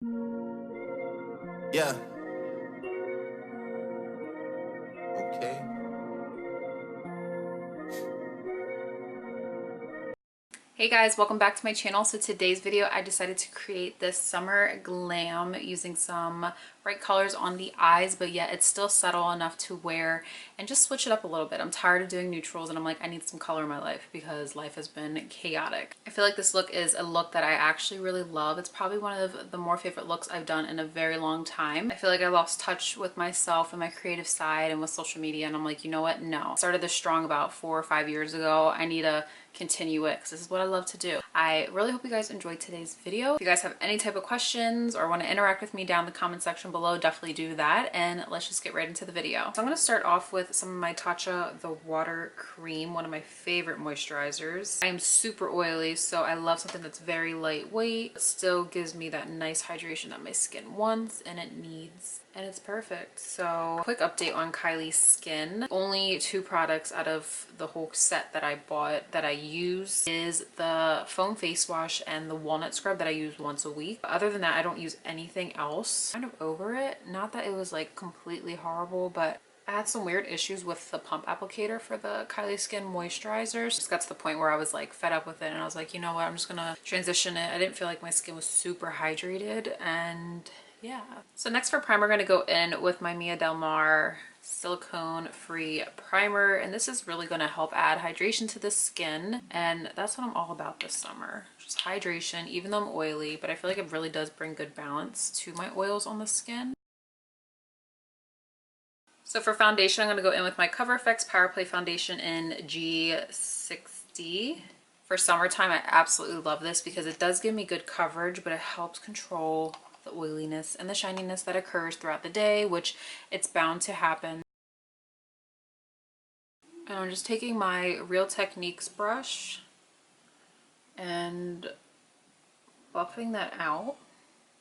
Yeah. Okay. Hey guys, welcome back to my channel. So today's video, I decided to create this summer glam using some bright colors on the eyes, but yet it's still subtle enough to wear and just switch it up a little bit. I'm tired of doing neutrals and I'm like, I need some color in my life because life has been chaotic. I feel like this look is a look that I actually really love. It's probably one of the more favorite looks I've done in a very long time. I feel like I lost touch with myself and my creative side and with social media, and I'm like, you know what? No. I started this strong about 4 or 5 years ago. I need to continue it because this is what I love to do. I really hope you guys enjoyed today's video. If you guys have any type of questions or want to interact with me down in the comment section below, definitely do that, and let's just get right into the video. So I'm going to start off with some of my Tatcha the Water Cream, one of my favorite moisturizers. I am super oily, so I love something that's very lightweight, but still gives me that nice hydration that my skin wants and it needs, and it's perfect. So quick update on Kylie's Skin. Only 2 products out of the whole set that I bought that I use is the foam face wash and the walnut scrub that I use once a week. Other than that, I don't use anything else. Kind of over it. Not that it was like completely horrible, but I had some weird issues with the pump applicator for the Kylie Skin moisturizer. Just got to the point where I was like fed up with it and I was like, you know what, I'm just gonna transition it. I didn't feel like my skin was super hydrated, and yeah. So next for primer, I'm going to go in with my Mia Del Mar silicone free primer, and this is really going to help add hydration to the skin, and that's what I'm all about this summer. Just hydration, even though I'm oily, but I feel like it really does bring good balance to my oils on the skin. So for foundation, I'm going to go in with my CoverFX Power Play Foundation in G60. For summertime, I absolutely love this because it does give me good coverage, but it helps control the oiliness and the shininess that occurs throughout the day, which it's bound to happen. And I'm just taking my Real Techniques brush and buffing that out.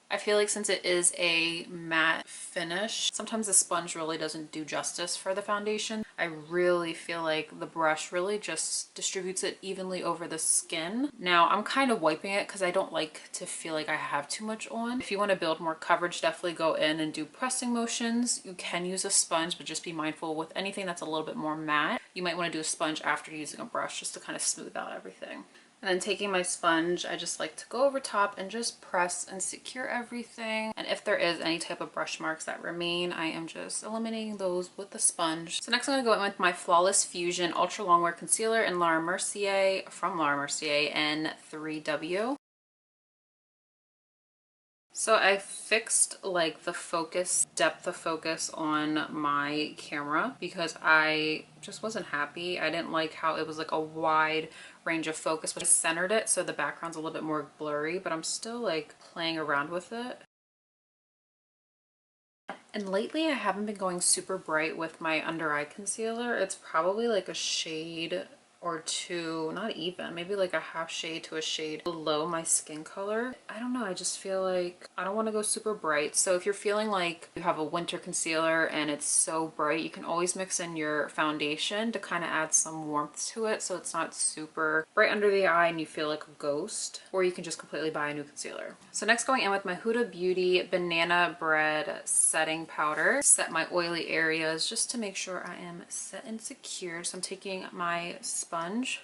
I feel like since it is a matte finish, sometimes the sponge really doesn't do justice for the foundation. I really feel like the brush really just distributes it evenly over the skin. Now I'm kind of wiping it because I don't like to feel like I have too much on. If you want to build more coverage, definitely go in and do pressing motions. You can use a sponge, but just be mindful with anything that's a little bit more matte. You might want to do a sponge after using a brush just to kind of smooth out everything. And then taking my sponge, I just like to go over top and just press and secure everything. And if there is any type of brush marks that remain, I am just eliminating those with the sponge. So next I'm going to go in with my Flawless Fusion Ultra Longwear Concealer in Laura Mercier, from Laura Mercier in 3W. So I fixed like the focus, depth of focus on my camera because I just wasn't happy. I didn't like how it was like a wide range of focus, but I centered it so the background's a little bit more blurry, but I'm still like playing around with it. And lately I haven't been going super bright with my under eye concealer. It's probably like a shade or 2, not even, maybe like a half shade to a shade below my skin color. I don't know, I just feel like I don't want to go super bright. So if you're feeling like you have a winter concealer and it's so bright, you can always mix in your foundation to kind of add some warmth to it so it's not super bright under the eye and you feel like a ghost. Or you can just completely buy a new concealer. So next, going in with my Huda Beauty Banana Bread Setting Powder. Set my oily areas just to make sure I am set and secured. So I'm taking my sponge,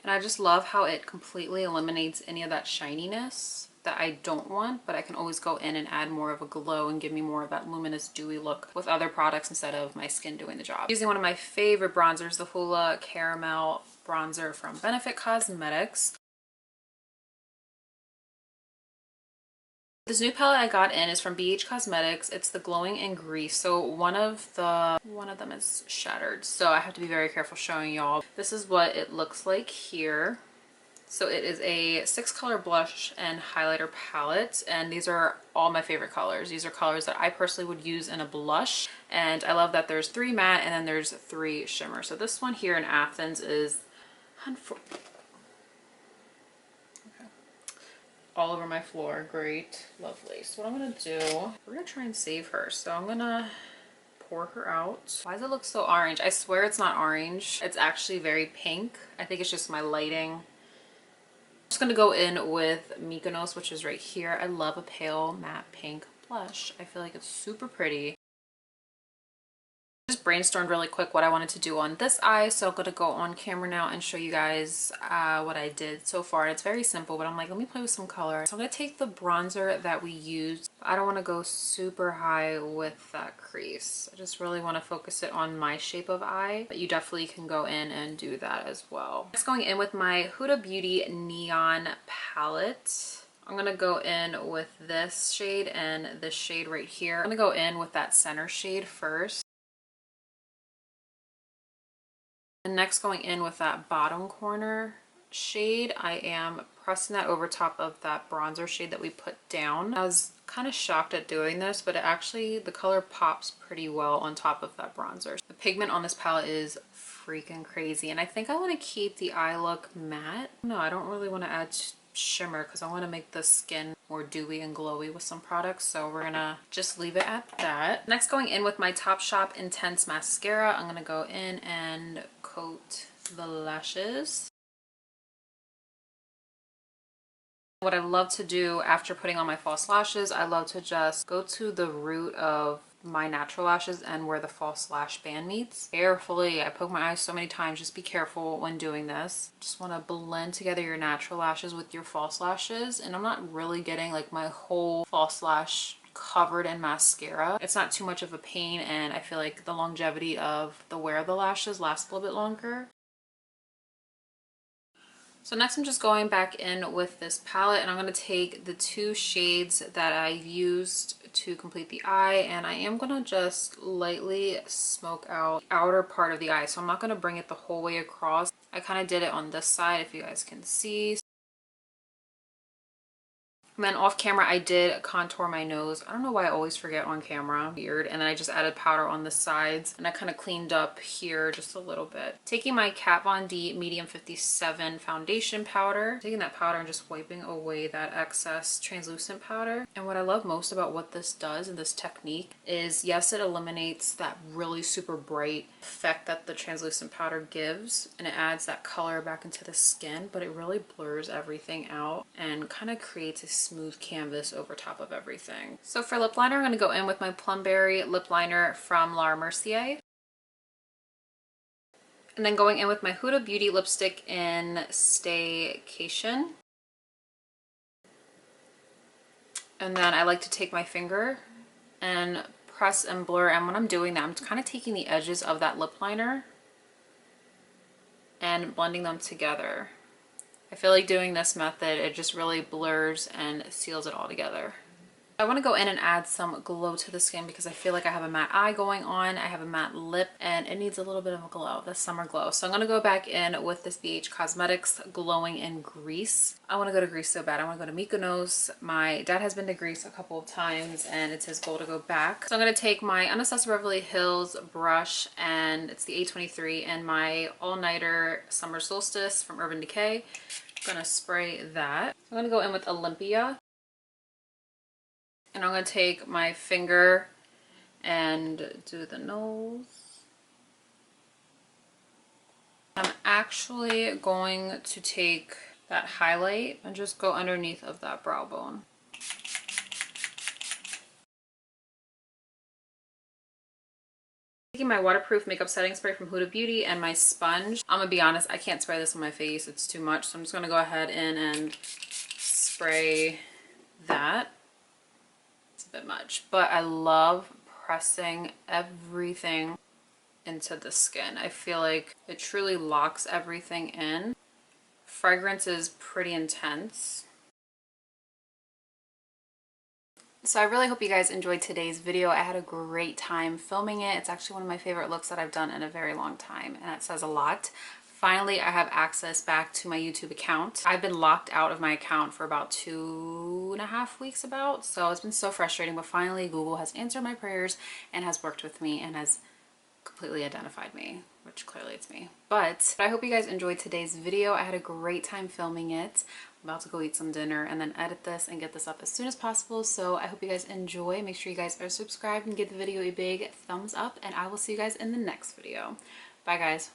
and I just love how it completely eliminates any of that shininess that I don't want, but I can always go in and add more of a glow and give me more of that luminous dewy look with other products instead of my skin doing the job. Using one of my favorite bronzers, the Hoola Caramel Bronzer from Benefit Cosmetics. This new palette I got in is from BH Cosmetics. It's the Glowing in Grease. So one of them is shattered, so I have to be very careful showing y'all. This is what it looks like here. So it is a 6-color blush and highlighter palette, and these are all my favorite colors. These are colors that I personally would use in a blush, and I love that there's 3 matte and then there's 3 shimmer. So this one here in Athens is all over my floor. Great, lovely. So what I'm gonna do, we're gonna try and save her. So I'm gonna pour her out. Why does it look so orange? I swear it's not orange. It's actually very pink. I think it's just my lighting Just gonna go in with Mykonos, which is right here. I love a pale matte pink blush. I feel like it's super pretty. Just brainstormed really quick what I wanted to do on this eye, so I'm gonna go on camera now and show you guys what I did so far. It's very simple, but I'm like, let me play with some color. So I'm gonna take the bronzer that we used. I don't want to go super high with that crease. I just really want to focus it on my shape of eye, but you definitely can go in and do that as well. Next, going in with my Huda Beauty Neon palette. I'm gonna go in with this shade and this shade right here. I'm gonna go in with that center shade first. And next, going in with that bottom corner shade, I am pressing that over top of that bronzer shade that we put down. I was kind of shocked at doing this, but the color pops pretty well on top of that bronzer. The pigment on this palette is freaking crazy, and I think I want to keep the eye look matte. No, I don't really want to add shimmer because I want to make the skin more dewy and glowy with some products, so we're gonna just leave it at that. Next, going in with my Topshop Intense Mascara, I'm gonna go in and coat the lashes. What I love to do after putting on my false lashes, I love to just go to the root of my natural lashes and where the false lash band meets. Carefully, I poke my eyes so many times, just be careful when doing this. Just want to blend together your natural lashes with your false lashes, and I'm not really getting like my whole false lash covered in mascara. It's not too much of a pain, and I feel like the longevity of the wear of the lashes lasts a little bit longer. So next I'm just going back in with this palette, and I'm going to take the two shades that I used to complete the eye, and I am going to just lightly smoke out the outer part of the eye. So I'm not going to bring it the whole way across. I kind of did it on this side, if you guys can see. And then off camera, I did contour my nose. I don't know why I always forget on camera. Weird. And then I just added powder on the sides, and I kind of cleaned up here just a little bit. Taking my KatVonD Medium 57 foundation powder, taking that powder and just wiping away that excess translucent powder. And what I love most about what this does and this technique is, yes, it eliminates that really super bright effect that the translucent powder gives, and it adds that color back into the skin, but it really blurs everything out and kind of creates a smooth canvas over top of everything. So for lip liner, I'm going to go in with my Plumberry lip liner from Mercier. And then going in with my Huda Beauty lipstick in Staycation. And then I like to take my finger and press and blur, and when I'm doing that, I'm kind of taking the edges of that lip liner and blending them together. I feel like doing this method, it just really blurs and seals it all together. I want to go in and add some glow to the skin because I feel like I have a matte eye going on. I have a matte lip, and it needs a little bit of a glow, the summer glow. So I'm going to go back in with this BH Cosmetics Glowing in Greece. I want to go to Greece so bad. I want to go to Mykonos. My dad has been to Greece a couple of times, and it's his goal to go back. So I'm going to take my Anastasia Beverly Hills brush, and it's the A23, and my all-nighter Summer Solstice from Urban Decay. I'm going to spray that. I'm going to go in with Olympia. And I'm going to take my finger and do the nose. I'm actually going to take that highlight and just go underneath of that brow bone. Taking my waterproof makeup setting spray from Huda Beauty and my sponge. I'm gonna be honest, I can't spray this on my face. It's too much. So I'm just gonna go ahead and spray that. A bit much, but I love pressing everything into the skin. I feel like it truly locks everything in. Fragrance is pretty intense. So I really hope you guys enjoyed today's video. I had a great time filming it. It's actually one of my favorite looks that I've done in a very long time, and that says a lot. Finally, I have access back to my YouTube account. I've been locked out of my account for about 2.5 weeks so it's been so frustrating, but finally Google has answered my prayers and has worked with me and has completely identified me, which clearly it's me. But I hope you guys enjoyed today's video. I had a great time filming it. I'm about to go eat some dinner and then edit this and get this up as soon as possible. So I hope you guys enjoy. Make sure you guys are subscribed and give the video a big thumbs up, and I will see you guys in the next video. Bye guys.